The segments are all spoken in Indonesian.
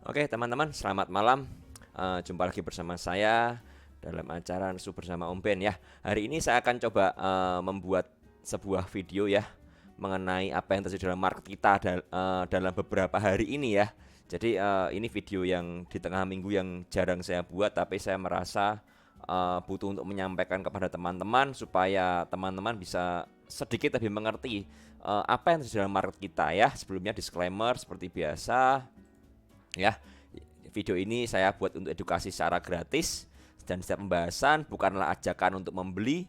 Oke teman-teman, selamat malam. Jumpa lagi bersama saya dalam acara Nesu bersama Om Ben ya. Hari ini saya akan coba membuat sebuah video ya mengenai apa yang terjadi dalam market kita dalam beberapa hari ini ya. Jadi ini video yang di tengah minggu yang jarang saya buat, tapi saya merasa butuh untuk menyampaikan kepada teman-teman supaya teman-teman bisa sedikit lebih mengerti apa yang terjadi dalam market kita ya. Sebelumnya disclaimer seperti biasa ya. Video ini saya buat untuk edukasi secara gratis dan setiap pembahasan bukanlah ajakan untuk membeli,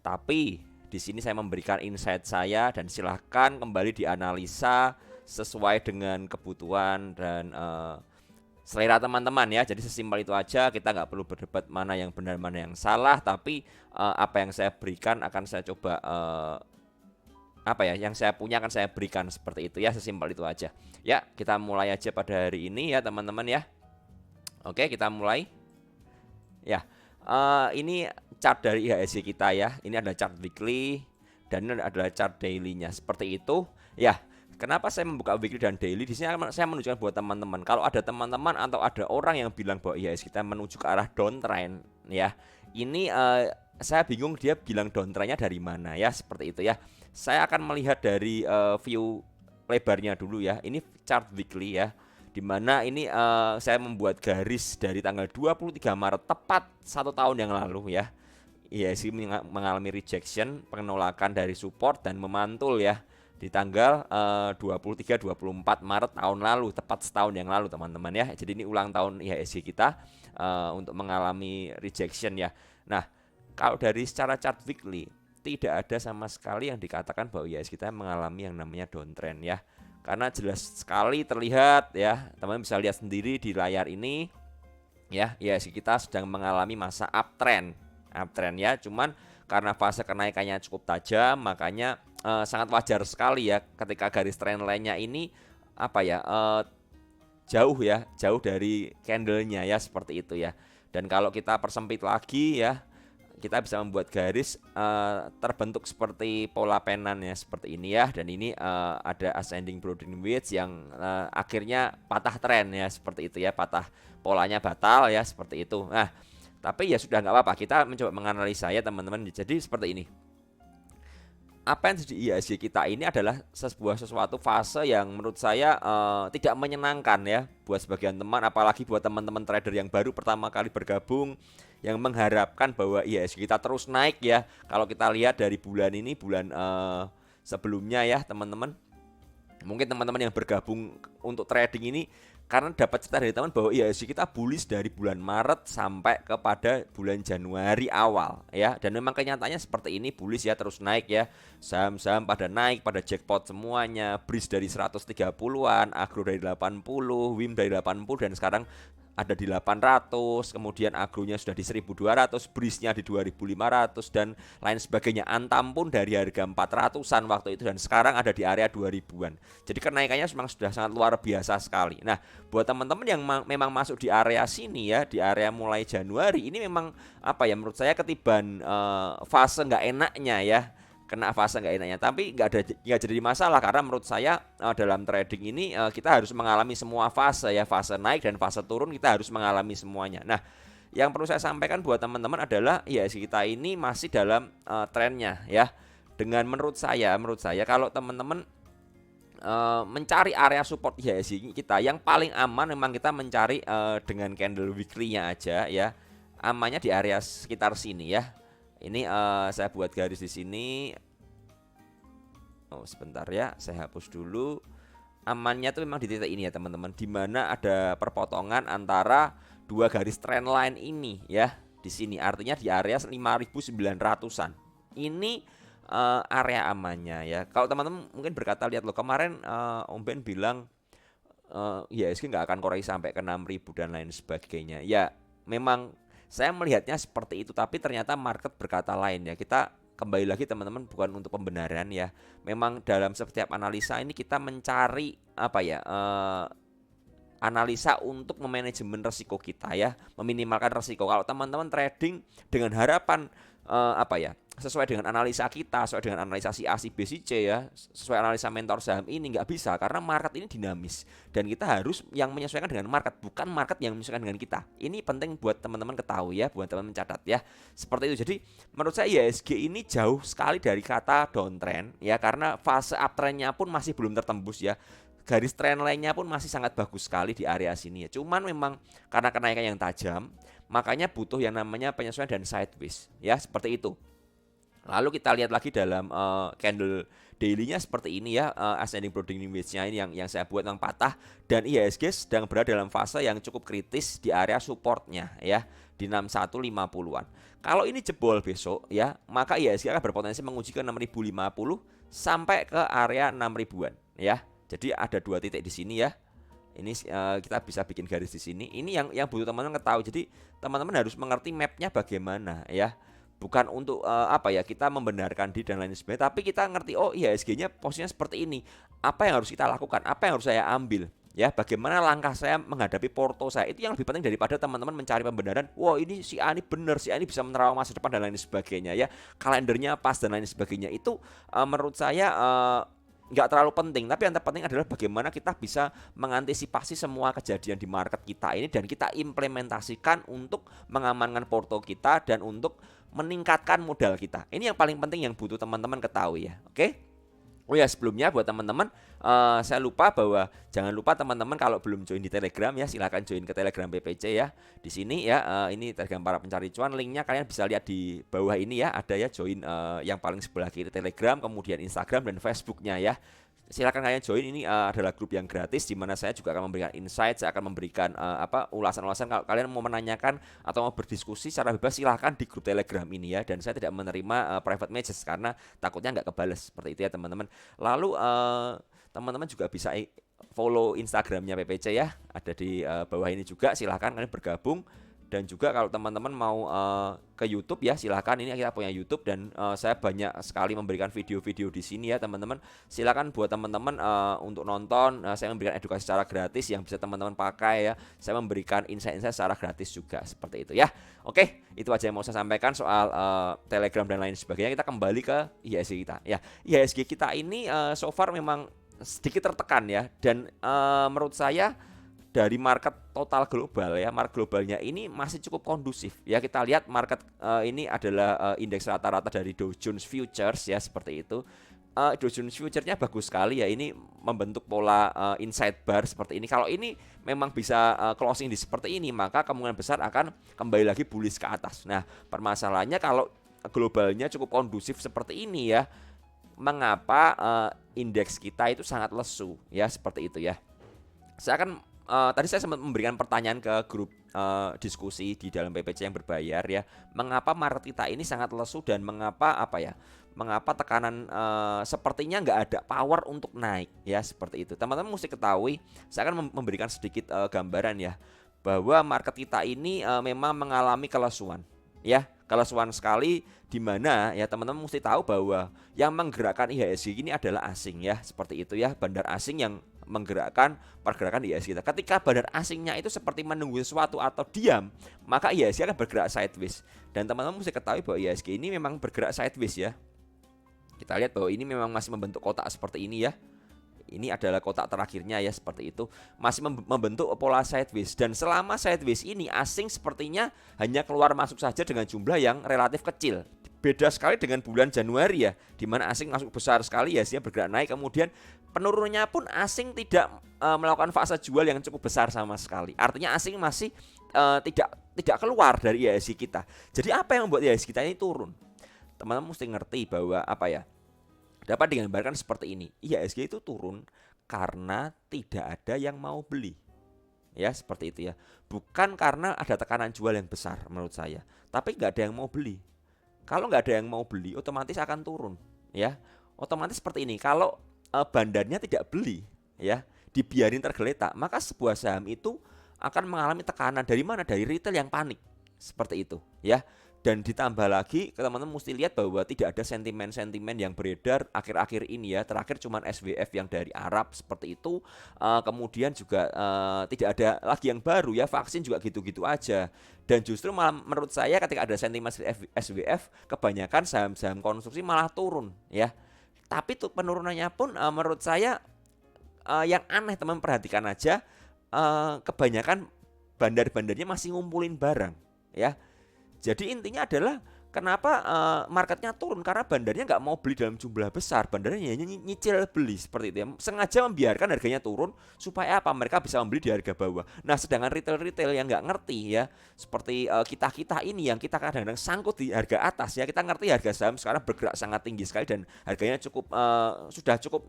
tapi di sini saya memberikan insight saya dan silahkan kembali dianalisa sesuai dengan kebutuhan dan selera teman-teman ya. Jadi sesimpel itu aja, kita nggak perlu berdebat mana yang benar mana yang salah, tapi apa yang saya berikan akan saya coba apa ya, yang saya punya akan saya berikan seperti itu ya, sesimpel itu aja. Ya, kita mulai aja pada hari ini ya teman-teman ya. Oke, kita mulai. Ya, ini chart dari IHSG kita ya. Ini adalah chart weekly dan ini adalah chart daily-nya. Seperti itu. Ya, kenapa saya membuka weekly dan daily? Di sini saya menunjukkan buat teman-teman. Kalau ada teman-teman atau ada orang yang bilang bahwa IHSG kita menuju ke arah downtrend ya. Ini saya bingung dia bilang downtrendnya dari mana ya, seperti itu ya. Saya akan melihat dari view lebarnya dulu ya. Ini chart weekly ya, dimana ini saya membuat garis dari tanggal 23 Maret tepat 1 tahun yang lalu ya. IHSG mengalami rejection, penolakan dari support dan memantul ya di tanggal 23-24 Maret tahun lalu, tepat setahun yang lalu teman-teman ya. Jadi ini ulang tahun IHSG kita untuk mengalami rejection ya. Nah, kalau dari secara chart weekly tidak ada sama sekali yang dikatakan bahwa IHSG kita mengalami yang namanya downtrend ya. Karena jelas sekali terlihat ya, teman-teman bisa lihat sendiri di layar ini ya, IHSG kita sedang mengalami masa uptrend ya. Cuman karena fase kenaikannya cukup tajam, makanya sangat wajar sekali ya ketika garis trend lainnya ini apa ya, jauh dari candlenya ya, seperti itu ya. Dan kalau kita persempit lagi ya, kita bisa membuat garis terbentuk seperti pola penan ya, seperti ini ya. Dan ini ada ascending broadening wedge yang akhirnya patah tren ya, seperti itu ya, patah polanya batal ya, seperti itu. Nah, tapi ya sudah nggak apa-apa, kita mencoba menganalisa ya teman-teman. Jadi seperti ini, apa yang terjadi di IHSG kita ini adalah sesuatu fase yang menurut saya tidak menyenangkan ya buat sebagian teman, apalagi buat teman-teman trader yang baru pertama kali bergabung yang mengharapkan bahwa IHSG kita terus naik ya. Kalau kita lihat dari bulan ini, bulan sebelumnya ya teman-teman, mungkin teman-teman yang bergabung untuk trading ini karena dapat cerita dari teman bahwa IHSG kita bullish dari bulan Maret sampai kepada bulan Januari awal ya, dan memang kenyataannya seperti ini, bullish ya, terus naik ya, saham-saham pada naik, pada jackpot semuanya, BRIS dari 130-an, Agro dari 80, WIM dari 80, dan sekarang ada di 800, kemudian agronya sudah di 1200, brisnya di 2500 dan lain sebagainya. Antam pun dari harga 400-an waktu itu dan sekarang ada di area 2000-an. Jadi kenaikannya memang sudah sangat luar biasa sekali. Nah, buat teman-teman yang memang masuk di area sini ya, di area mulai Januari ini memang apa ya, menurut saya ketiban fase nggak enaknya ya, kena fase nggak enaknya, tapi nggak jadi masalah karena menurut saya dalam trading ini kita harus mengalami semua fase ya, fase naik dan fase turun kita harus mengalami semuanya. Nah, yang perlu saya sampaikan buat teman-teman adalah ya, kita ini masih dalam trennya ya. Dengan menurut saya kalau teman-teman mencari area support IHSG kita, yang paling aman memang kita mencari dengan candle weekly-nya aja ya. Amannya di area sekitar sini ya. Ini saya buat garis di sini. Oh, sebentar ya, saya hapus dulu. Amannya tuh memang di titik ini ya teman-teman, di mana ada perpotongan antara dua garis trendline ini ya. Di sini artinya di area 5.900-an. Ini area amannya ya. Kalau teman-teman mungkin berkata, lihat loh kemarin Om Ben bilang IHSG nggak akan koreksi sampai ke 6.000 dan lain sebagainya. Ya, memang saya melihatnya seperti itu, tapi ternyata market berkata lain ya. Kita kembali lagi teman-teman, bukan untuk pembenaran ya. Memang dalam setiap analisa ini kita mencari apa ya, analisa untuk memanajemen resiko kita ya, meminimalkan resiko. Kalau teman-teman trading dengan harapan apa ya, sesuai dengan analisa kita, sesuai dengan analisa si A, si B, si C ya, sesuai analisa mentor saham ini nggak bisa karena market ini dinamis dan kita harus yang menyesuaikan dengan market, bukan market yang menyesuaikan dengan kita. Ini penting buat teman-teman ketahui ya, buat teman-teman mencatat ya. Seperti itu. Jadi menurut saya IHSG ini jauh sekali dari kata downtrend ya, karena fase uptrendnya pun masih belum tertembus ya. Garis trend lainnya pun masih sangat bagus sekali di area sini ya. Cuman memang karena kenaikan yang tajam, makanya butuh yang namanya penyesuaian dan sideways ya, seperti itu. Lalu kita lihat lagi dalam candle daily-nya seperti ini ya, ascending broadening wedge-nya ini yang saya buat yang patah, dan IHSG sedang berada dalam fase yang cukup kritis di area supportnya ya, di 6150-an. Kalau ini jebol besok ya, maka IHSG akan berpotensi menguji ke 6050 sampai ke area 6000-an ya. Jadi ada dua titik di sini ya. Ini kita bisa bikin garis di sini. Ini yang butuh teman-teman ketahui. Jadi teman-teman harus mengerti mapnya bagaimana ya. Bukan untuk kita membenarkan di dan lain sebagainya, tapi kita ngerti IHSG-nya posisinya seperti ini. Apa yang harus kita lakukan? Apa yang harus saya ambil? Ya, bagaimana langkah saya menghadapi porto saya? Itu yang lebih penting daripada teman-teman mencari pembenaran. Wah, ini si A ini benar, si A ini bisa menerawang masa depan dan lain sebagainya ya. Kalendernya pas dan lain sebagainya. Itu menurut saya nggak terlalu penting, tapi yang terpenting adalah bagaimana kita bisa mengantisipasi semua kejadian di market kita ini dan kita implementasikan untuk mengamankan porto kita dan untuk meningkatkan modal kita. Ini yang paling penting yang butuh teman-teman ketahui ya. Oke? Oh ya, sebelumnya buat teman-teman saya lupa bahwa jangan lupa teman-teman kalau belum join di Telegram ya, silahkan join ke Telegram PPC ya. Di sini ya, ini Telegram para pencari cuan, linknya kalian bisa lihat di bawah ini ya, ada ya, join yang paling sebelah kiri Telegram, kemudian Instagram dan Facebooknya ya. Silakan kalian join, ini adalah grup yang gratis di mana saya juga akan memberikan insight, saya akan memberikan ulasan-ulasan. Kalau kalian mau menanyakan atau mau berdiskusi secara bebas, silahkan di grup Telegram ini ya, dan saya tidak menerima private messages karena takutnya nggak kebales, seperti itu ya teman-teman. Lalu teman-teman juga bisa follow Instagramnya PPC ya, ada di bawah ini juga, silahkan kalian bergabung. Dan juga kalau teman-teman mau ke YouTube ya, silahkan, ini kita punya YouTube dan saya banyak sekali memberikan video-video di sini ya teman-teman. Silahkan buat teman-teman untuk nonton, saya memberikan edukasi secara gratis yang bisa teman-teman pakai ya. Saya memberikan insight-insight secara gratis juga, seperti itu ya. Oke, itu aja yang mau saya sampaikan soal Telegram dan lain sebagainya. Kita kembali ke IHSG kita ya. IHSG kita ini so far memang sedikit tertekan ya, dan menurut saya dari market total global ya, market globalnya ini masih cukup kondusif ya. Kita lihat market ini adalah indeks rata-rata dari Dow Jones Futures ya, seperti itu. Dow Jones Futures-nya bagus sekali ya, ini membentuk pola inside bar seperti ini. Kalau ini memang bisa closing di seperti ini, maka kemungkinan besar akan kembali lagi bullish ke atas. Nah, permasalahannya kalau globalnya cukup kondusif seperti ini ya, mengapa indeks kita itu sangat lesu ya, seperti itu ya. Saya akan tadi saya sempat memberikan pertanyaan ke grup diskusi di dalam PPC yang berbayar ya, mengapa market kita ini sangat lesu dan mengapa mengapa tekanan sepertinya nggak ada power untuk naik ya, seperti itu. Teman-teman mesti ketahui, saya akan memberikan sedikit gambaran ya, bahwa market kita ini memang mengalami kelesuan ya, kelesuan sekali, di mana ya teman-teman mesti tahu bahwa yang menggerakkan IHSG ini adalah asing ya, seperti itu ya, bandar asing yang menggerakkan pergerakan IHSG kita. Ketika bandar asingnya itu seperti menunggu sesuatu atau diam, maka IHSG akan bergerak sideways. Dan teman-teman mesti ketahui bahwa IHSG ini memang bergerak sideways ya. Kita lihat bahwa ini memang masih membentuk kotak seperti ini ya. Ini adalah kotak terakhirnya ya, seperti itu. Masih membentuk pola sideways, dan selama sideways ini asing sepertinya hanya keluar masuk saja dengan jumlah yang relatif kecil. Beda sekali dengan bulan Januari ya, di mana asing masuk besar sekali ya, dia bergerak naik, kemudian penurunnya pun asing tidak melakukan fase jual yang cukup besar sama sekali. Artinya asing masih tidak keluar dari IHSG kita. Jadi apa yang membuat IHSG kita ini turun? Teman-teman mesti ngerti bahwa dapat digambarkan seperti ini. IHSG itu turun karena tidak ada yang mau beli. Ya, seperti itu ya. Bukan karena ada tekanan jual yang besar menurut saya, tapi nggak ada yang mau beli. Kalau nggak ada yang mau beli, otomatis akan turun ya. Otomatis seperti ini. Kalau bandarnya tidak beli ya, dibiarin tergeletak, maka sebuah saham itu akan mengalami tekanan. Dari mana? Dari retail yang panik, seperti itu ya. Dan ditambah lagi teman-teman mesti lihat bahwa tidak ada sentimen-sentimen yang beredar akhir-akhir ini ya. Terakhir cuman SWF yang dari Arab seperti itu. Kemudian juga tidak ada lagi yang baru ya, vaksin juga gitu-gitu aja. Dan justru malah menurut saya ketika ada sentimen SWF, kebanyakan saham-saham konstruksi malah turun ya. Tapi tuh penurunannya pun menurut saya yang aneh, teman perhatikan aja, kebanyakan bandar-bandarnya masih ngumpulin barang ya. Jadi intinya adalah kenapa marketnya turun, karena bandarnya nggak mau beli dalam jumlah besar, bandarnya hanya nyicil beli seperti itu ya. Sengaja membiarkan harganya turun supaya apa? Mereka bisa membeli di harga bawah. Nah, sedangkan retail-retail yang nggak ngerti ya, seperti kita-kita ini yang kita kadang-kadang sangkut di harga atas ya, kita ngerti harga saham sekarang bergerak sangat tinggi sekali dan harganya sudah cukup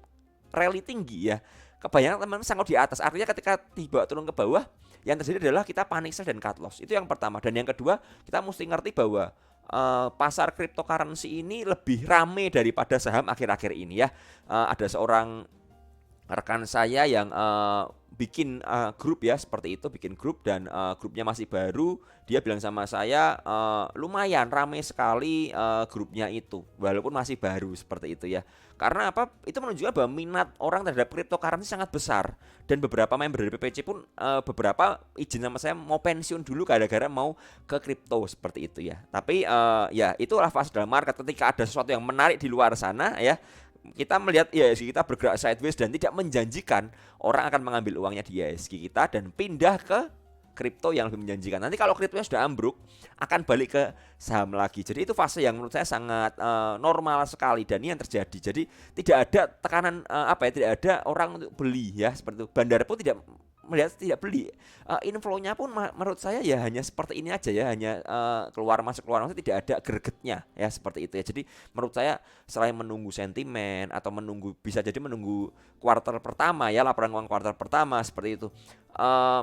rally tinggi ya. Kebanyakan teman-teman sangkut di atas, artinya ketika tiba turun ke bawah, yang terjadi adalah kita panic sell dan cut loss. Itu yang pertama. Dan yang kedua, kita mesti ngerti bahwa pasar cryptocurrency ini lebih rame daripada saham akhir-akhir ini ya. Ada seorang rekan saya yang bikin grup ya seperti itu, bikin grup dan grupnya masih baru. Dia bilang sama saya lumayan ramai sekali grupnya itu walaupun masih baru seperti itu ya. Karena apa? Itu menunjukkan bahwa minat orang terhadap cryptocurrency sangat besar. Dan beberapa member dari PPC pun beberapa izin sama saya mau pensiun dulu gara-gara mau ke kripto seperti itu ya. Tapi ya itulah fase dalam market, ketika ada sesuatu yang menarik di luar sana ya, kita melihat IHSG kita bergerak sideways dan tidak menjanjikan, orang akan mengambil uangnya di IHSG kita dan pindah ke kripto yang lebih menjanjikan. Nanti kalau kriptonya sudah ambruk, akan balik ke saham lagi. Jadi itu fase yang menurut saya sangat normal sekali dan ini yang terjadi. Jadi tidak ada tekanan tidak ada orang untuk beli ya seperti itu. Bandar pun tidak melihat, tidak beli. Inflow-nya pun menurut saya ya hanya seperti ini aja ya, hanya keluar masuk tidak ada gregetnya ya seperti itu ya. Jadi menurut saya selain menunggu sentimen atau bisa jadi menunggu kuartal pertama ya, laporan keuangan kuartal pertama seperti itu.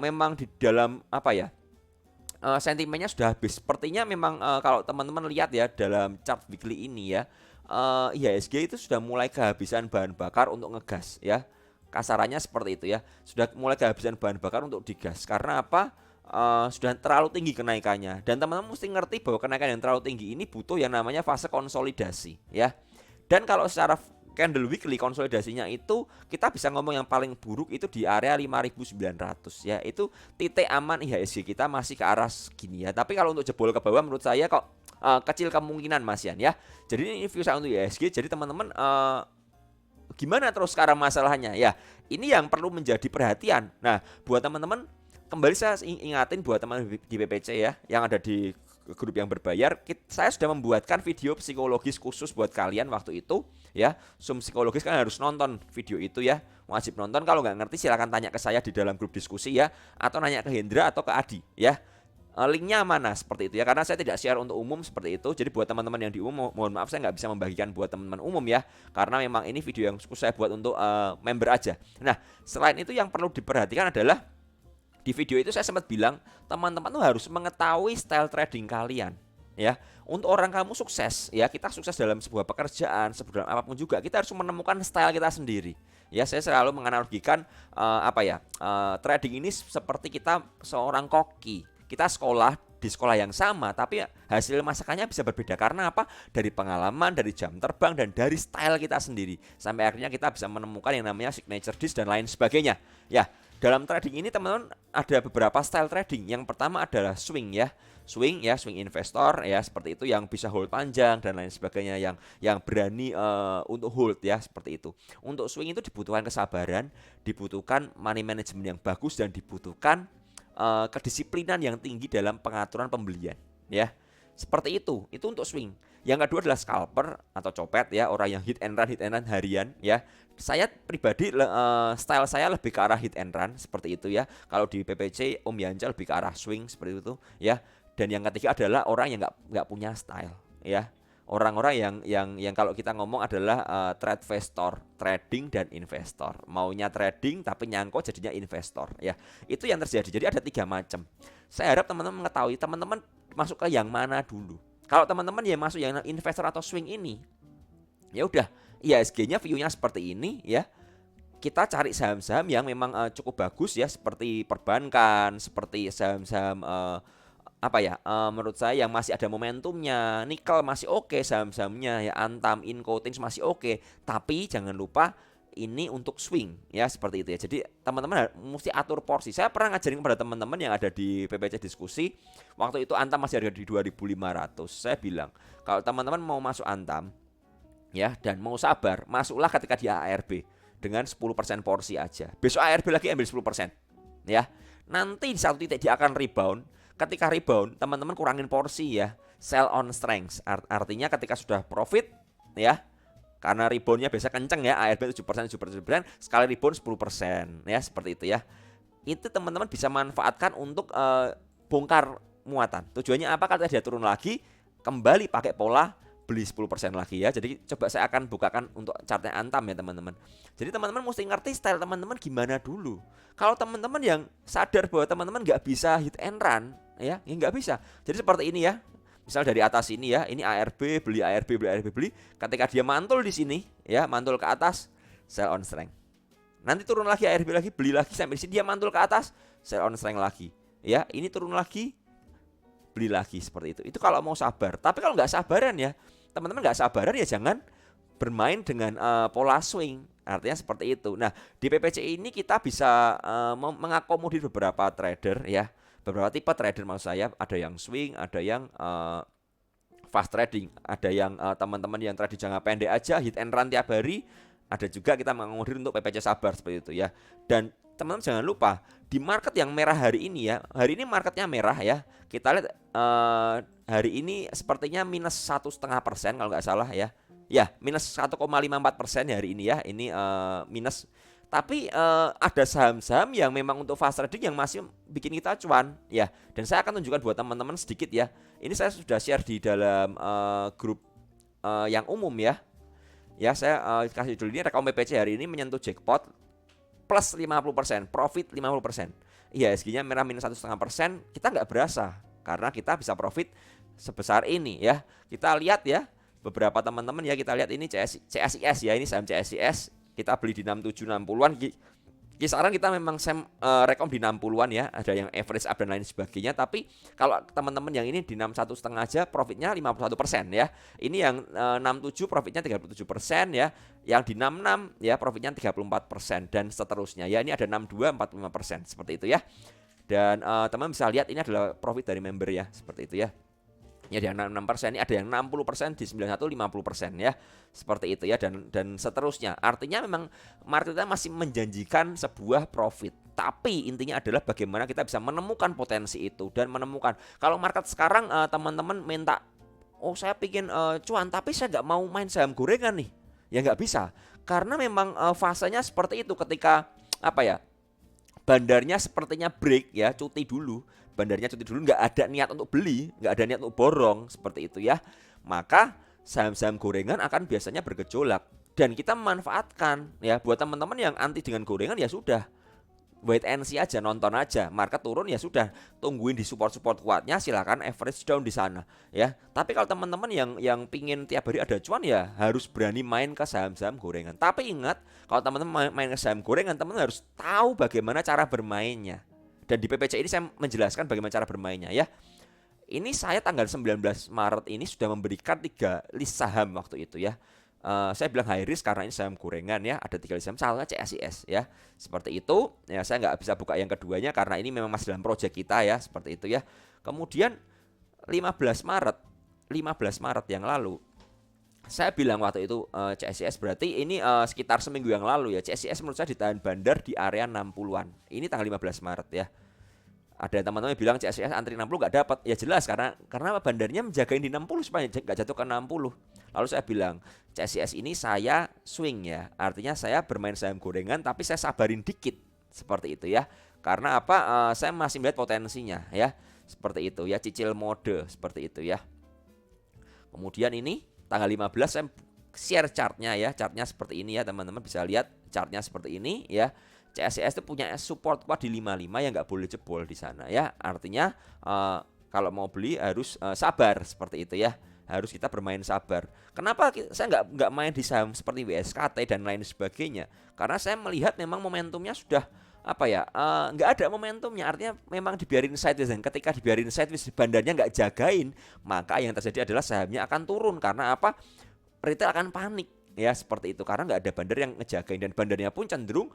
Memang di dalam sentimennya sudah habis. Sepertinya memang kalau teman-teman lihat ya dalam chart weekly ini ya, IHSG itu sudah mulai kehabisan bahan bakar untuk ngegas ya. Kasarannya seperti itu ya, sudah mulai kehabisan bahan bakar untuk digas. Karena apa? Sudah terlalu tinggi kenaikannya. Dan teman-teman mesti ngerti bahwa kenaikan yang terlalu tinggi ini butuh yang namanya fase konsolidasi ya. Dan kalau secara candle weekly konsolidasinya itu kita bisa ngomong yang paling buruk itu di area 5.900 ya. Itu titik aman IHSG kita masih ke arah segini ya. Tapi kalau untuk jebol ke bawah menurut saya kok kecil kemungkinan Mas Yan ya. Jadi ini view saya untuk IHSG. Jadi teman-teman gimana terus sekarang masalahnya ya, ini yang perlu menjadi perhatian. Nah buat teman-teman, kembali saya ingatin buat teman di PPC ya yang ada di grup yang berbayar, saya sudah membuatkan video psikologis khusus buat kalian waktu itu ya. Zoom psikologis kan harus nonton video itu ya, wajib nonton. Kalau nggak ngerti silahkan tanya ke saya di dalam grup diskusi ya, atau nanya ke Hendra atau ke Adi ya. Linknya mana seperti itu ya, karena saya tidak share untuk umum seperti itu. Jadi buat teman-teman yang di umum, mohon maaf saya nggak bisa membagikan buat teman-teman umum ya, karena memang ini video yang saya buat untuk member aja. Nah selain itu yang perlu diperhatikan adalah di video itu saya sempat bilang teman-teman tuh harus mengetahui style trading kalian ya. Untuk orang kamu sukses ya, kita sukses dalam sebuah pekerjaan, sebuah apapun juga, kita harus menemukan style kita sendiri. Ya, saya selalu menganalogikan trading ini seperti kita seorang koki. Kita di sekolah yang sama, tapi hasil masakannya bisa berbeda. Karena apa? Dari pengalaman, dari jam terbang, dan dari style kita sendiri. Sampai akhirnya kita bisa menemukan yang namanya signature dish dan lain sebagainya. Ya, dalam trading ini teman-teman ada beberapa style trading. Yang pertama adalah swing ya. Swing investor ya, seperti itu, yang bisa hold panjang dan lain sebagainya, yang berani untuk hold ya, seperti itu. Untuk swing itu dibutuhkan kesabaran, dibutuhkan money management yang bagus, dan dibutuhkan kedisiplinan yang tinggi dalam pengaturan pembelian ya. Seperti itu untuk swing. Yang kedua adalah scalper atau copet ya, orang yang hit and run harian ya. Saya pribadi style saya lebih ke arah hit and run seperti itu ya. Kalau di PPC Om Yanja lebih ke arah swing seperti itu ya. Dan yang ketiga adalah orang yang nggak punya style ya. Orang-orang yang kalau kita ngomong adalah trading dan investor. Maunya trading tapi nyangkut jadinya investor ya. Itu yang terjadi. Jadi ada 3 macam. Saya harap teman-teman mengetahui, teman-teman masuk ke yang mana dulu. Kalau teman-teman yang masuk yang investor atau swing ini, ya udah, IHSG-nya view-nya seperti ini ya. Kita cari saham-saham yang memang cukup bagus ya, seperti perbankan, seperti saham-saham apa ya, menurut saya yang masih ada momentumnya. Nikel masih oke saham-sahamnya ya, Antam, Incoatings masih oke. Tapi jangan lupa ini untuk swing ya, seperti itu ya. Jadi teman-teman mesti atur porsi. Saya pernah ngajarin kepada teman-teman yang ada di PPC diskusi. Waktu itu Antam masih harga di 2.500. Saya bilang, kalau teman-teman mau masuk Antam ya dan mau sabar, masuklah ketika dia ARB dengan 10% porsi aja. Besok ARB lagi ambil 10% ya. Nanti di satu titik dia akan rebound. Ketika rebound, teman-teman kurangin porsi ya. Sell on strength. Artinya ketika sudah profit ya, karena reboundnya biasa kenceng ya, ARB 7%, 7%, sekali rebound 10% ya, seperti itu ya. Itu teman-teman bisa manfaatkan untuk bongkar muatan. Tujuannya apa? Kalau dia turun lagi, kembali pakai pola beli 10% lagi ya. Jadi coba saya akan bukakan untuk chartnya Antam ya teman-teman. Jadi teman-teman mesti ngerti style teman-teman gimana dulu. Kalau teman-teman yang sadar bahwa teman-teman nggak bisa hit and run ya nggak bisa. Jadi seperti ini ya. Misal dari atas ini ya, ini ARB, beli ARB, beli ARB, beli. Ketika dia mantul di sini ya, mantul ke atas, sell on strength. Nanti turun lagi ARB lagi, beli lagi sampai di sini, dia mantul ke atas, sell on strength lagi. Ya, ini turun lagi, beli lagi, seperti itu. Itu kalau mau sabar. Tapi kalau nggak sabaran ya, teman-teman nggak sabaran ya jangan bermain dengan pola swing. Artinya seperti itu. Nah, di PPC ini kita bisa mengakomodir beberapa trader ya. Beberapa tipe trader maksud saya, ada yang swing, ada yang fast trading, ada yang teman-teman yang trading jangka pendek aja, hit and run tiap hari, ada juga kita mengakomodir untuk PPC sabar seperti itu ya. Dan teman-teman jangan lupa di market yang merah hari ini ya, hari ini marketnya merah ya. Kita lihat hari ini sepertinya minus 1,5% kalau nggak salah ya. Ya, minus 1,54% hari ini ya. Ini minus. Tapi ada saham-saham yang memang untuk fast trading yang masih bikin kita cuan ya. Dan saya akan tunjukkan buat teman-teman sedikit ya. Ini saya sudah share di dalam grup yang umum ya. Ya, saya kasih dulu ini rekom PPC hari ini menyentuh jackpot plus 50%, profit 50%. IHSG-nya merah minus 1,5%, kita nggak berasa karena kita bisa profit sebesar ini ya. Kita lihat ya, beberapa teman-teman ya, kita lihat ini CSIS ya, ini saham CSIS. Kita beli di 67 60-an. Kisaran kita memang rekom di 60-an ya, ada yang average up dan lain sebagainya. Tapi kalau teman-teman yang ini di 61,5 aja profitnya 51% ya. Ini yang 67 profitnya 37% ya. Yang di 66 ya profitnya 34% dan seterusnya. Ya, ini ada 62 45% seperti itu ya. Dan teman bisa lihat ini adalah profit dari member ya, seperti itu ya. Ya, ada yang 6%, ini ada yang 60%, di 91 50% ya. Seperti itu ya, dan seterusnya. Artinya memang marketnya masih menjanjikan sebuah profit. Tapi intinya adalah bagaimana kita bisa menemukan potensi itu dan menemukan. Kalau market sekarang teman-teman minta, oh saya pingin cuan tapi saya nggak mau main saham gorengan nih. Ya nggak bisa. Karena memang fasenya seperti itu, ketika apa ya, bandarnya sepertinya break ya, cuti dulu. Bandarnya cuti dulu, nggak ada niat untuk beli, nggak ada niat untuk borong, seperti itu ya. Maka saham-saham gorengan akan biasanya bergejolak dan kita memanfaatkan ya. Buat teman-teman yang anti dengan gorengan ya sudah, wait and see aja, nonton aja. Market turun ya sudah, tungguin di support kuatnya, silakan average down di sana ya. Tapi kalau teman-teman yang pingin tiap hari ada cuan ya harus berani main ke saham-saham gorengan. Tapi ingat, kalau teman-teman main ke saham gorengan, teman-teman harus tahu bagaimana cara bermainnya. Dan di PPC ini saya menjelaskan bagaimana cara bermainnya ya. Ini saya tanggal 19 Maret ini sudah memberikan 3 list saham waktu itu ya. Saya bilang high risk karena ini saham gorengan ya. Ada 3 list saham, salah CSIS ya. Seperti itu ya, saya nggak bisa buka yang keduanya karena ini memang masih dalam project kita ya. Seperti itu ya. Kemudian 15 Maret yang lalu saya bilang waktu itu CSIS, berarti ini sekitar seminggu yang lalu ya. CSIS menurut saya ditahan bandar di area 60-an. Ini tanggal 15 Maret ya. Ada teman-teman yang bilang CSIS antri 60 nggak dapat. Ya jelas karena bandarnya menjagain di 60 supaya nggak jatuh ke 60. Lalu saya bilang CSIS ini saya swing ya. Artinya saya bermain saham gorengan tapi saya sabarin dikit. Seperti itu ya. Karena apa? Saya masih melihat potensinya ya. Seperti itu ya, cicil mode seperti itu ya. Kemudian ini tanggal 15 saya share chartnya ya. Chartnya seperti ini ya, teman-teman bisa lihat chartnya seperti ini ya. CSIS itu punya support kuat di 55 yang nggak boleh jebol di sana ya. Artinya kalau mau beli harus sabar seperti itu ya. Harus kita bermain sabar. Kenapa saya nggak main di saham seperti WSKT dan lain sebagainya? Karena saya melihat memang momentumnya sudah apa ya, nggak ada momentumnya, artinya memang dibiarin sideways, dan ketika dibiarin sideways bandarnya nggak jagain, maka yang terjadi adalah sahamnya akan turun. Karena apa? Retail akan panik ya, seperti itu, karena nggak ada bandar yang ngejagain, dan bandarnya pun cenderung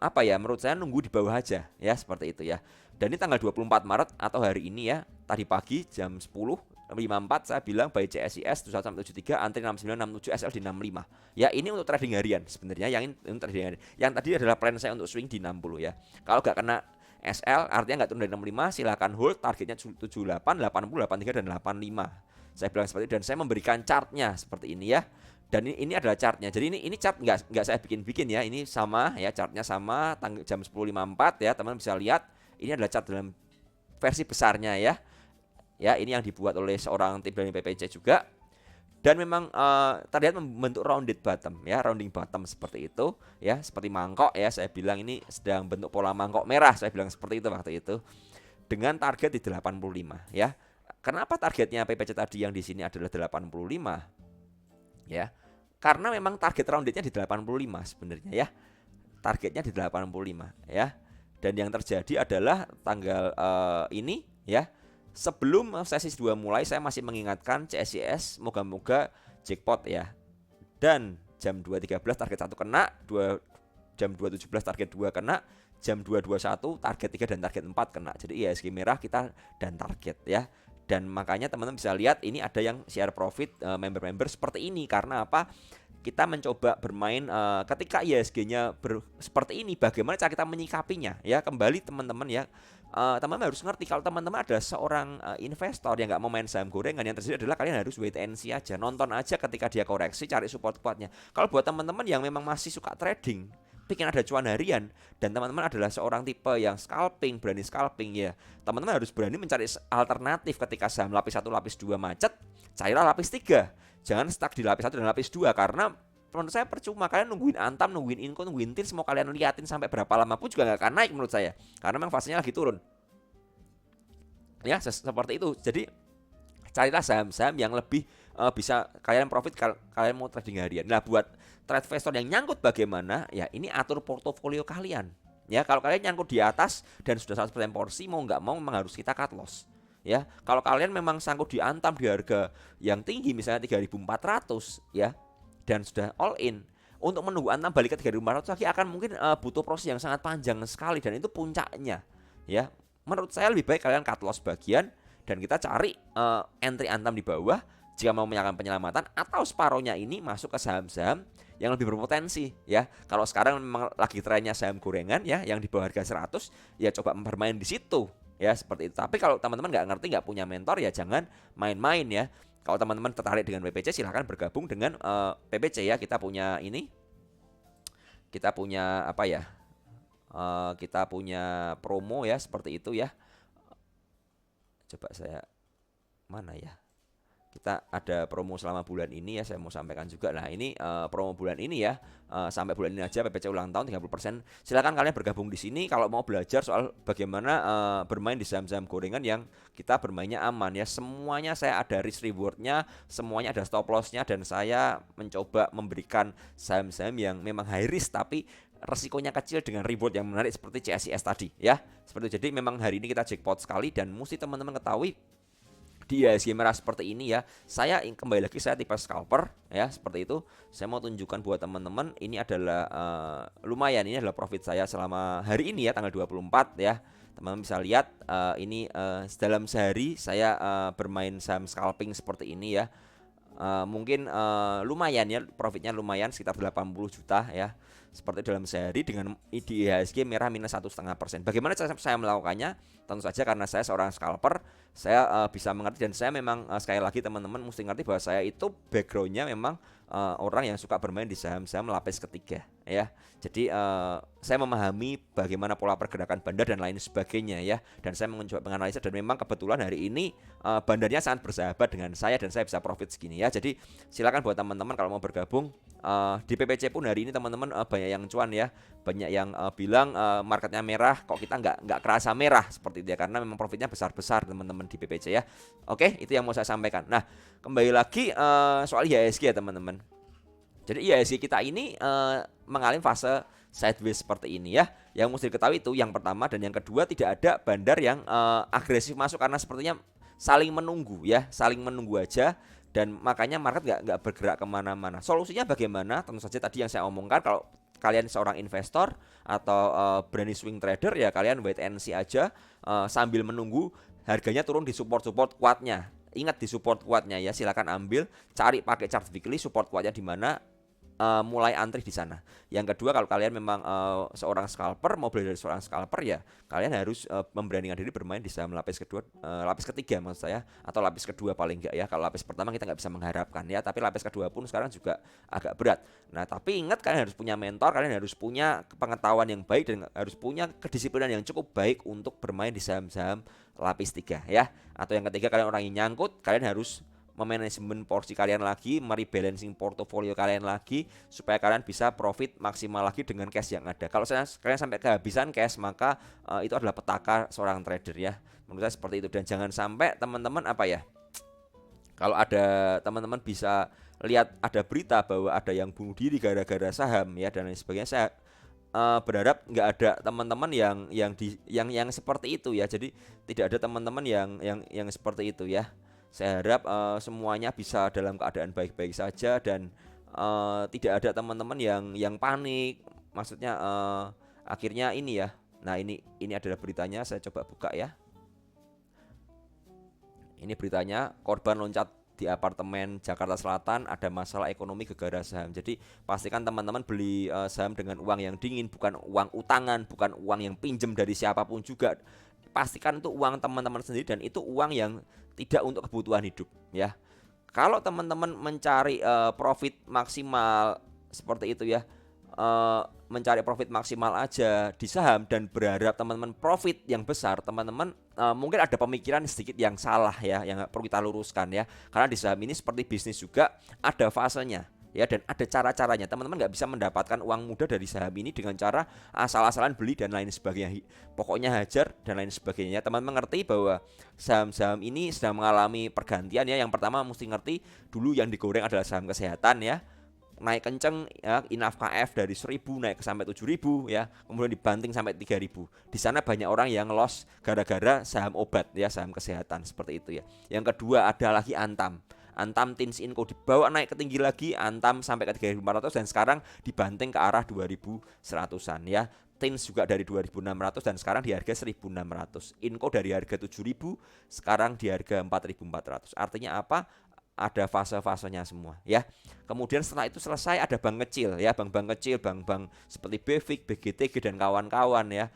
apa ya, menurut saya nunggu di bawah aja ya, seperti itu ya. Dan ini tanggal 24 Maret atau hari ini ya, tadi pagi jam 10.54 saya bilang buy CSIS 7173, antri 6967, SL di 65 ya. Ini untuk trading harian sebenarnya, yang ini untuk trading harian. Yang tadi adalah plan saya untuk swing di 60 ya. Kalau nggak kena SL artinya nggak turun dari 65, silakan hold, targetnya 78, 80, 83 dan 85. Saya bilang seperti itu, dan saya memberikan chartnya seperti ini ya. Dan ini adalah chartnya. Jadi ini chart nggak saya bikin ya. Ini sama ya, chartnya sama jam 10.54 ya, teman bisa lihat. Ini adalah chart dalam versi besarnya ya. Ya, ini yang dibuat oleh seorang tim dari PPC juga. Dan memang terlihat membentuk rounded bottom ya, rounding bottom seperti itu ya, seperti mangkok ya. Saya bilang ini sedang bentuk pola mangkok merah, saya bilang seperti itu waktu itu. Dengan target di 85 ya. Kenapa targetnya PPC tadi yang di sini adalah 85? Ya. Karena memang target roundednya di 85 sebenarnya ya. Targetnya di 85 ya. Dan yang terjadi adalah tanggal ini ya. Sebelum sesi 2 mulai, saya masih mengingatkan CSIS moga-moga jackpot ya. Dan jam 2.13 target 1 kena, jam 2.17 target 2 kena, jam 2.21 target 3 dan target 4 kena. Jadi IHSG merah kita dan target ya. Dan makanya teman-teman bisa lihat ini ada yang share profit member-member seperti ini. Karena apa? Kita mencoba bermain ketika IHSG-nya seperti ini, bagaimana cara kita menyikapinya ya. Kembali teman-teman ya, teman-teman harus ngerti kalau teman-teman ada seorang investor yang nggak mau main saham gorengan, yang terjadi adalah kalian harus wait and see aja, nonton aja ketika dia koreksi, cari support-supportnya. Kalau buat teman-teman yang memang masih suka trading, bikin ada cuan harian, dan teman-teman adalah seorang tipe yang scalping, berani scalping ya, teman-teman harus berani mencari alternatif ketika saham lapis 1, lapis 2 macet, carilah lapis 3. Jangan stuck di lapis 1 dan lapis 2, karena menurut saya percuma kalian nungguin Antam, nungguin Inco, nungguin TIRS, mau kalian liatin sampai berapa lama pun juga nggak akan naik menurut saya, karena memang fasenya lagi turun. Ya, seperti itu. Jadi carilah saham-saham yang lebih bisa kalian profit kalian mau trading harian. Nah, buat trade investor yang nyangkut bagaimana? Ya, ini atur portofolio kalian. Ya, kalau kalian nyangkut di atas dan sudah 100% porsi, mau nggak mau memang harus kita cut loss. Ya, kalau kalian memang sangkut di Antam di harga yang tinggi misalnya 3.400 ya, dan sudah all in, untuk menunggu Antam balik ke 3.400 lagi akan mungkin butuh proses yang sangat panjang sekali, dan itu puncaknya ya. Menurut saya lebih baik kalian cut loss bagian dan kita cari entry Antam di bawah jika mau menyalakan penyelamatan, atau separohnya ini masuk ke saham-saham yang lebih berpotensi ya. Kalau sekarang memang lagi trennya saham gorengan ya, yang di bawah harga 100, ya coba bermain di situ ya, seperti itu. Tapi kalau teman-teman nggak ngerti, nggak punya mentor, ya jangan main-main ya. Kalau teman-teman tertarik dengan PPC, silahkan bergabung dengan PPC ya. Kita punya ini, kita punya apa ya, kita punya promo ya, seperti itu ya. Coba saya mana ya, kita ada promo selama bulan ini ya, saya mau sampaikan juga. Nah, ini promo bulan ini ya, sampai bulan ini aja PPC ulang tahun 30%. Silakan kalian bergabung di sini kalau mau belajar soal bagaimana bermain di saham-saham gorengan yang kita bermainnya aman ya. Semuanya saya ada risk rewardnya, semuanya ada stop lossnya, dan saya mencoba memberikan saham-saham yang memang high risk tapi resikonya kecil dengan reward yang menarik seperti CSIS tadi ya. Seperti itu. Jadi memang hari ini kita jackpot sekali, dan mesti teman-teman ketahui di IHSG merah seperti ini ya. Saya kembali lagi, saya tipe scalper ya, seperti itu. Saya mau tunjukkan buat teman-teman, ini adalah lumayan, ini adalah profit saya selama hari ini ya, tanggal 24 ya. Teman-teman bisa lihat ini dalam sehari saya bermain saham scalping seperti ini ya. Mungkin lumayan ya, profitnya lumayan sekitar 80 juta ya, seperti dalam sehari dengan di IHSG merah minus 1,5%. Bagaimana cara saya melakukannya? Tentu saja karena saya seorang scalper, saya bisa mengerti, dan saya memang sekali lagi teman-teman mesti ngerti bahwa saya itu backgroundnya memang orang yang suka bermain di saham-saham lapis ketiga ya. Jadi saya memahami bagaimana pola pergerakan bandar dan lain sebagainya ya, dan saya mencoba menganalisa, dan memang kebetulan hari ini bandarnya sangat bersahabat dengan saya dan saya bisa profit segini ya. Jadi silakan buat teman-teman kalau mau bergabung di PPC pun hari ini teman-teman banyak yang cuan ya, banyak yang bilang marketnya merah kok kita nggak kerasa merah seperti itu ya, karena memang profitnya besar-besar teman-teman di PPC ya. Oke, itu yang mau saya sampaikan. Nah, kembali lagi soal IHSG ya teman-teman. Jadi IHSG kita ini mengalami fase sideways seperti ini ya. Yang mesti diketahui itu yang pertama, dan yang kedua tidak ada bandar yang agresif masuk karena sepertinya saling menunggu ya, saling menunggu aja, dan makanya market nggak bergerak kemana-mana. Solusinya bagaimana? Tentu saja tadi yang saya omongkan, kalau kalian seorang investor atau berani swing trader ya kalian wait and see aja, sambil menunggu harganya turun di support kuatnya. Ingat di support kuatnya ya, silakan ambil, cari pakai chart weekly support kuatnya di mana, mulai antri di sana. Yang kedua, kalau kalian memang seorang scalper, mau belajar dari seorang scalper ya kalian harus memberanikan diri bermain di saham lapis kedua, lapis ketiga maksud saya, atau lapis kedua paling enggak ya. Kalau lapis pertama kita nggak bisa mengharapkan ya, tapi lapis kedua pun sekarang juga agak berat. Nah tapi ingat, kalian harus punya mentor, kalian harus punya pengetahuan yang baik, dan harus punya kedisiplinan yang cukup baik untuk bermain di saham-saham lapis 3 ya. Atau yang ketiga, kalian orang yang nyangkut, kalian harus memanajemen porsi kalian lagi, merebalancing portofolio kalian lagi, supaya kalian bisa profit maksimal lagi dengan cash yang ada. Kalau kalian sampai kehabisan cash, maka itu adalah petaka seorang trader ya. Menurut saya seperti itu. Dan jangan sampai teman-teman kalau ada teman-teman bisa lihat ada berita bahwa ada yang bunuh diri gara-gara saham ya dan lain sebagainya. Saya berharap nggak ada teman-teman yang seperti itu ya. Jadi tidak ada teman-teman yang seperti itu ya. Saya harap semuanya bisa dalam keadaan baik-baik saja, dan tidak ada teman-teman yang panik. Maksudnya akhirnya ini ya. Nah ini adalah beritanya, saya coba buka ya. Ini beritanya, korban loncat di apartemen Jakarta Selatan, ada masalah ekonomi gara-gara saham. Jadi pastikan teman-teman beli saham dengan uang yang dingin, bukan uang utangan, bukan uang yang pinjem dari siapapun juga. Pastikan itu uang teman-teman sendiri, dan itu uang yang tidak untuk kebutuhan hidup ya. Kalau teman-teman mencari profit maksimal seperti itu ya, mencari profit maksimal aja di saham dan berharap teman-teman profit yang besar, teman-teman mungkin ada pemikiran sedikit yang salah ya, yang perlu kita luruskan ya. Karena di saham ini seperti bisnis juga, ada fasenya ya, dan ada cara-caranya. Teman-teman nggak bisa mendapatkan uang mudah dari saham ini dengan cara asal-asalan beli dan lain sebagainya, pokoknya hajar dan lain sebagainya. Teman-teman mengerti bahwa saham-saham ini sedang mengalami pergantian ya. Yang pertama mesti ngerti dulu, yang digoreng adalah saham kesehatan ya, naik kenceng ya, INAF KF dari 1000 naik ke sampai 7000 ya, kemudian dibanting sampai 3000. Di sana banyak orang yang loss gara-gara saham obat ya, saham kesehatan seperti itu ya. Yang kedua ada lagi Antam Tins Inco, dibawa naik ke tinggi lagi, Antam sampai ke 3.400 dan sekarang dibanting ke arah 2.100-an ya. Tins juga dari 2.600 dan sekarang di harga 1.600. Inco dari harga 7.000 sekarang di harga 4.400. Artinya apa? Ada fase-fasenya semua ya. Kemudian setelah itu selesai, ada bank kecil ya, bank-bank kecil, bank-bank seperti BVIC, BGTG dan kawan-kawan ya.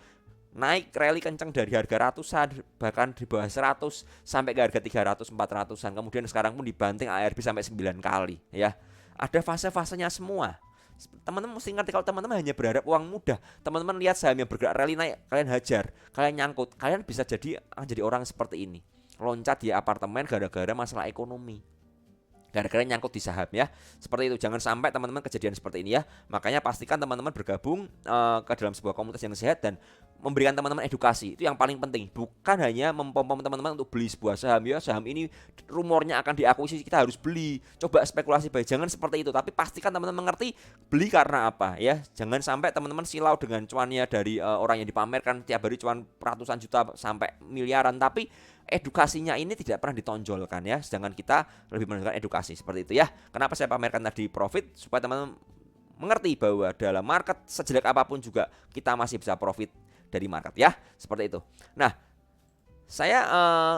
Naik rally kencang dari harga ratusan, bahkan di bawah 100 sampai ke harga 300 400-an. Kemudian sekarang pun dibanting ARB sampai 9 kali ya. Ada fase-fasenya semua. Teman-teman mesti ngerti, kalau teman-teman hanya berharap uang mudah, teman-teman lihat saham yang bergerak rally naik, kalian hajar, kalian nyangkut, kalian bisa jadi orang seperti ini. Loncat di apartemen gara-gara masalah ekonomi, gara-gara nyangkut di saham ya. Seperti itu, jangan sampai teman-teman kejadian seperti ini ya. Makanya pastikan teman-teman bergabung ke dalam sebuah komunitas yang sehat dan memberikan teman-teman edukasi. Itu yang paling penting. Bukan hanya mempom-pom teman-teman untuk beli sebuah saham ya, saham ini rumornya akan diakuisisi, kita harus beli. Coba spekulasi baik, jangan seperti itu. Tapi pastikan teman-teman mengerti beli karena apa ya. Jangan sampai teman-teman silau dengan cuannya dari orang yang dipamerkan tiap hari cuan ratusan juta sampai miliaran, tapi edukasinya ini tidak pernah ditonjolkan ya. Sedangkan kita lebih menunjukkan edukasi seperti itu ya. Kenapa saya pamerkan tadi profit? Supaya teman-teman mengerti bahwa dalam market sejelek apapun juga kita masih bisa profit dari market ya. Seperti itu. Nah,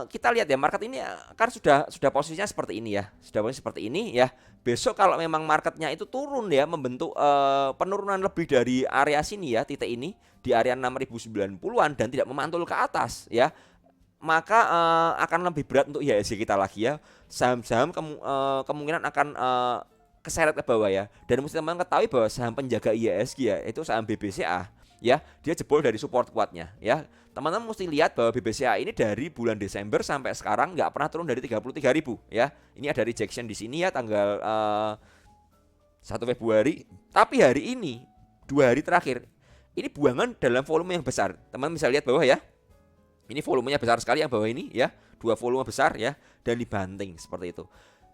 kita lihat ya, market ini kan sudah posisinya seperti ini ya. Sudah posisi seperti ini ya. Besok kalau memang marketnya itu turun ya, membentuk penurunan lebih dari area sini ya, titik ini di area 6090-an dan tidak memantul ke atas ya, maka akan lebih berat untuk IHSG kita lagi ya. Saham-saham kemungkinan akan keseret ke bawah ya. Dan mesti teman-teman ketahui bahwa saham penjaga IHSG ya, itu saham BBCA ya, dia jebol dari support kuatnya ya. Teman-teman mesti lihat bahwa BBCA ini dari bulan Desember sampai sekarang nggak pernah turun dari 33.000 ya. Ini ada rejection di sini ya, tanggal 1 Februari. Tapi hari ini 2 hari terakhir ini buangan dalam volume yang besar. Teman-teman bisa lihat bawah ya. Ini volumenya besar sekali yang bawah ini ya, 2 volume besar ya, dan dibanting seperti itu.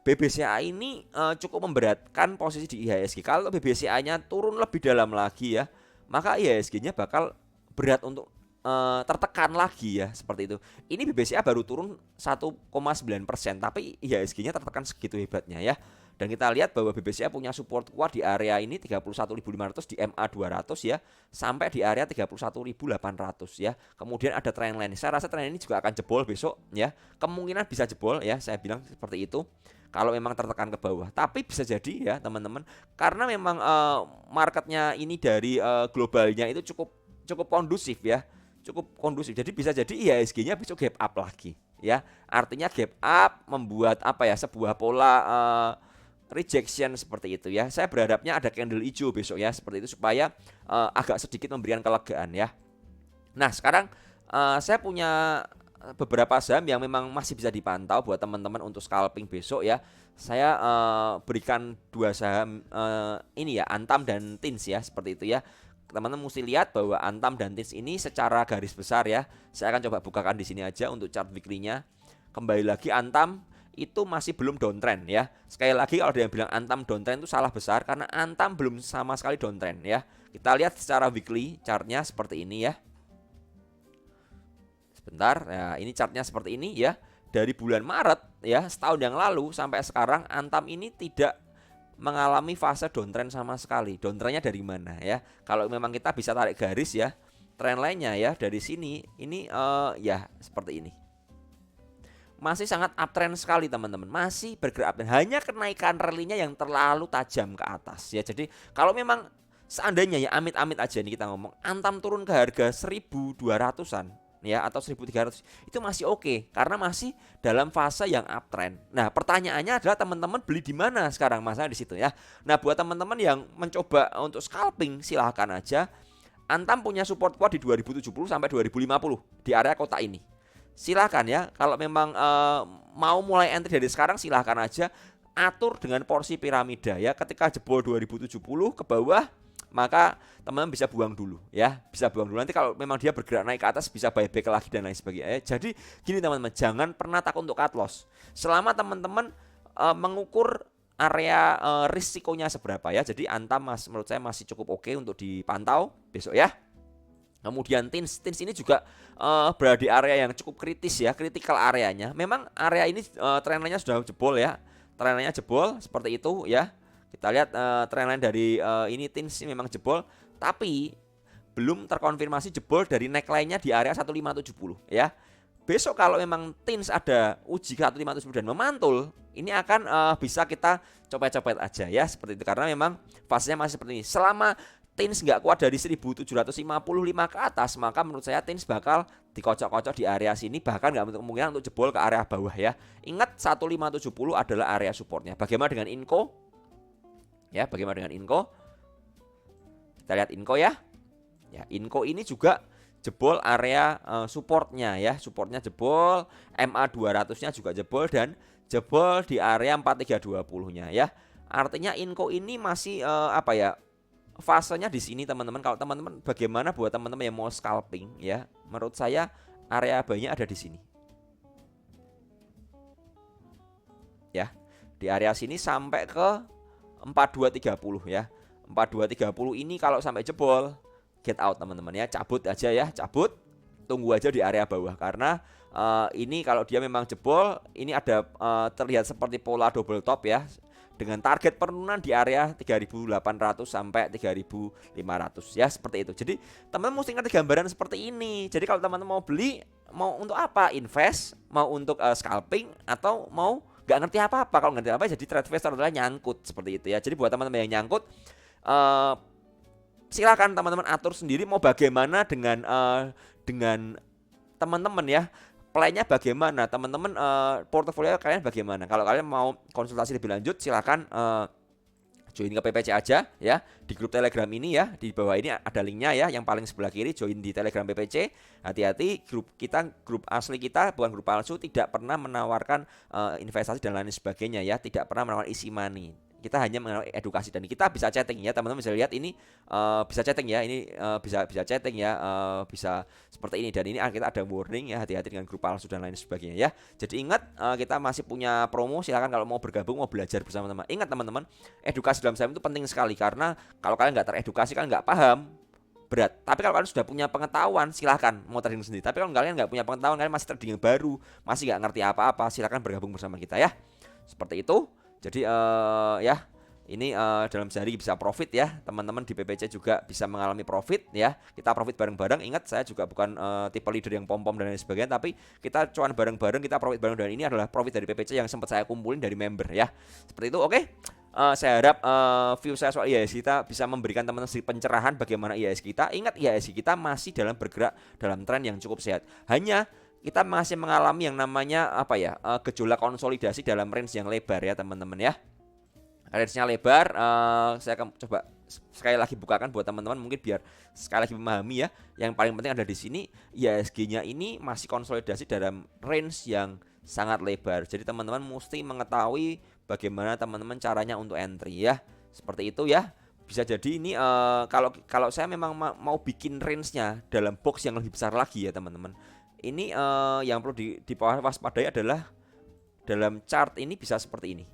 BBCA ini cukup memberatkan posisi di IHSG. Kalau BBCA-nya turun lebih dalam lagi ya, maka IHSG-nya bakal berat untuk tertekan lagi ya, seperti itu. Ini BBCA baru turun 1,9%, tapi IHSG-nya tertekan segitu hebatnya ya. Dan kita lihat bahwa BBCA punya support kuat di area ini 31.500 di MA 200 ya, sampai di area 31.800 ya. Kemudian ada trendline. Saya rasa trendline ini juga akan jebol besok ya. Kemungkinan bisa jebol ya, saya bilang seperti itu. Kalau memang tertekan ke bawah, tapi bisa jadi ya teman-teman, karena memang marketnya ini dari globalnya itu cukup kondusif ya, cukup kondusif. Jadi bisa jadi IHSG-nya besok gap up lagi ya. Artinya gap up membuat apa ya, sebuah pola rejection seperti itu ya. Saya berharapnya ada candle hijau besok ya, seperti itu, supaya agak sedikit memberikan kelegaan ya. Nah sekarang saya punya beberapa saham yang memang masih bisa dipantau buat teman-teman untuk scalping besok ya. Saya berikan dua saham ini ya, Antam dan Tins ya, seperti itu ya. Teman-teman mesti lihat bahwa Antam dan Tins ini secara garis besar ya. Saya akan coba bukakan di sini aja untuk chart weekly-nya. Kembali lagi, Antam itu masih belum downtrend ya. Sekali lagi, kalau ada yang bilang Antam downtrend itu salah besar, karena Antam belum sama sekali downtrend ya. Kita lihat secara weekly chartnya seperti ini ya. Sebentar, nah ini chartnya seperti ini ya. Dari bulan Maret ya, setahun yang lalu sampai sekarang, Antam ini tidak mengalami fase downtrend sama sekali. Downtrendnya dari mana ya? Kalau memang kita bisa tarik garis ya, trend lainnya ya dari sini, ini ya seperti ini. Masih sangat uptrend sekali teman-teman, masih bergerak uptrend. Hanya kenaikan rally-nya yang terlalu tajam ke atas ya. Jadi kalau memang seandainya ya, amit-amit aja nih kita ngomong, Antam turun ke harga 1.200-an ya, atau 1.300, itu masih oke, karena masih dalam fase yang uptrend. Nah pertanyaannya adalah teman-teman beli di mana sekarang, masalah di situ ya. Nah buat teman-teman yang mencoba untuk scalping, silahkan aja. Antam punya support kuat di 2070 sampai 2050 di area kota ini. Silahkan ya, kalau memang mau mulai entry dari sekarang, silahkan aja atur dengan porsi piramida ya. Ketika jebol 2070 ke bawah, maka teman-teman bisa buang dulu ya, bisa buang dulu. Nanti kalau memang dia bergerak naik ke atas, bisa buyback lagi dan lain sebagainya. Jadi gini teman-teman, jangan pernah takut untuk cut loss selama teman-teman mengukur area risikonya seberapa ya. Jadi Antam menurut saya masih cukup oke untuk dipantau besok ya. Kemudian Tins ini juga berada di area yang cukup kritis ya, critical areanya. Memang area ini trendline-nya sudah jebol ya, trendline-nya jebol seperti itu ya. Kita lihat trendline dari ini Tins memang jebol, tapi belum terkonfirmasi jebol dari neckline-nya di area 1570 ya. Besok kalau memang Tins ada uji ke 1570 dan memantul, ini akan bisa kita copet-copet aja ya, seperti itu, karena memang fasenya masih seperti ini. Selama Tins nggak kuat dari 1755 ke atas, maka menurut saya Tins bakal dikocok-kocok di area sini, bahkan nggak untuk kemungkinan untuk jebol ke area bawah ya. Ingat 1570 adalah area supportnya. Bagaimana dengan Inco? Ya, bagaimana dengan Inco? Kita lihat Inco ya. Ya, Inco ini juga jebol area supportnya ya. Supportnya jebol, MA 200-nya juga jebol, dan jebol di area 4320-nya ya. Artinya Inco ini masih apa ya? Fasenya di sini teman-teman. Kalau teman-teman, bagaimana buat teman-teman yang mau scalping ya, menurut saya area banyak ada di sini ya, di area sini sampai ke 4230 ya. 4230 ini kalau sampai jebol, get out teman-teman ya, cabut aja ya, cabut, tunggu aja di area bawah, karena ini kalau dia memang jebol, ini ada terlihat seperti pola double top ya, dengan target penurunan di area 3.800 sampai 3.500 ya, seperti itu. Jadi teman-teman mesti ngerti gambaran seperti ini. Jadi kalau teman-teman mau beli, mau untuk apa? Invest, mau untuk scalping, atau mau nggak ngerti apa-apa. Kalau nggak ngerti apa, jadi trade investor adalah nyangkut, seperti itu ya. Jadi buat teman-teman yang nyangkut, silakan teman-teman atur sendiri mau bagaimana dengan teman-teman ya. Plannya bagaimana teman-teman, portofolio kalian bagaimana. Kalau kalian mau konsultasi lebih lanjut, silakan join ke PPC aja ya, di grup Telegram ini ya. Di bawah ini ada linknya ya, yang paling sebelah kiri, join di Telegram PPC. Hati-hati, grup kita, grup asli kita, bukan grup palsu, tidak pernah menawarkan investasi dan lain sebagainya ya, tidak pernah menawarkan isi money. Kita hanya mengenai edukasi, dan kita bisa chatting ya, teman-teman bisa lihat ini bisa chatting ya, ini bisa chatting ya, bisa seperti ini, dan ini kita ada warning ya, hati-hati dengan grup palsu dan lain sebagainya ya. Jadi ingat, kita masih punya promo, silakan kalau mau bergabung, mau belajar bersama teman. Ingat teman-teman, edukasi dalam saham itu penting sekali, karena kalau kalian nggak teredukasi, kalian nggak paham, berat. Tapi kalau kalian sudah punya pengetahuan, silahkan mau trading sendiri. Tapi kalau kalian nggak punya pengetahuan, kalian masih trading yang baru, masih nggak ngerti apa-apa, silahkan bergabung bersama kita ya. Seperti itu. Jadi ya, ini dalam sehari bisa profit ya, teman-teman di PPC juga bisa mengalami profit ya. Kita profit bareng-bareng. Ingat, saya juga bukan tipe leader yang pom-pom dan lain sebagainya, tapi kita cuan bareng-bareng, kita profit bareng, dan ini adalah profit dari PPC yang sempat saya kumpulin dari member ya. Seperti itu, oke. Saya harap view saya soal IHSG kita bisa memberikan teman-teman sedikit pencerahan bagaimana IHSG kita. Ingat, IHSG kita masih dalam bergerak dalam tren yang cukup sehat. Hanya kita masih mengalami yang namanya apa ya, gejolak konsolidasi dalam range yang lebar ya teman-teman ya. Range-nya lebar, saya akan coba sekali lagi bukakan buat teman-teman mungkin biar sekali lagi memahami ya. Yang paling penting ada di sini, IHSG-nya ini masih konsolidasi dalam range yang sangat lebar. Jadi teman-teman mesti mengetahui bagaimana teman-teman caranya untuk entry ya. Seperti itu ya. Bisa jadi ini kalau saya memang mau bikin range-nya dalam box yang lebih besar lagi ya teman-teman. Ini yang perlu diwaspadai adalah dalam chart ini bisa seperti ini.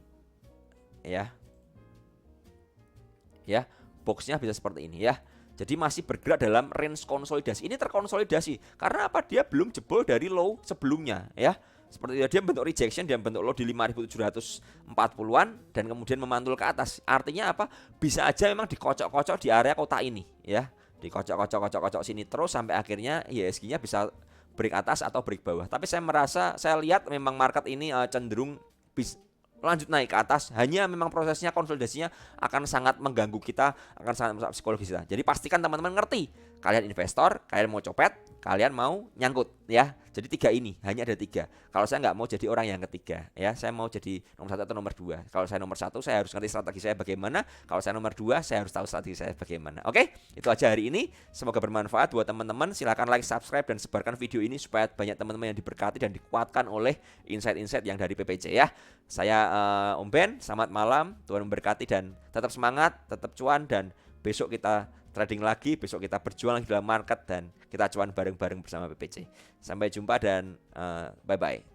Ya, boxnya bisa seperti ini ya. Jadi masih bergerak dalam range konsolidasi. Ini terkonsolidasi karena apa? Dia belum jebol dari low sebelumnya ya. Seperti itu, dia bentuk rejection, dia bentuk low di 5.740-an dan kemudian memantul ke atas. Artinya apa? Bisa aja memang dikocok-kocok di area kotak ini ya. Dikocok-kocok sini terus sampai akhirnya IHSG-nya bisa break atas atau break bawah. Tapi saya lihat memang market ini cenderung lanjut naik ke atas, hanya memang prosesnya konsolidasinya akan sangat mengganggu kita, akan sangat merusak psikologis kita. Jadi pastikan teman-teman ngerti, kalian investor, kalian mau copet, kalian mau nyangkut ya. Jadi 3 ini, hanya ada 3. Kalau saya nggak mau jadi orang yang ketiga ya, saya mau jadi nomor 1 atau nomor 2. Kalau saya nomor 1, saya harus ngerti strategi saya bagaimana. Kalau saya nomor 2, saya harus tahu strategi saya bagaimana. Oke, itu aja hari ini. Semoga bermanfaat buat teman-teman. Silahkan like, subscribe, dan sebarkan video ini supaya banyak teman-teman yang diberkati dan dikuatkan oleh insight-insight yang dari PPC ya. Saya Om Ben, selamat malam, Tuhan memberkati dan tetap semangat, tetap cuan, dan besok kita trading lagi, besok kita berjuang lagi dalam market dan kita cuan bareng-bareng bersama PPC. Sampai jumpa dan bye-bye.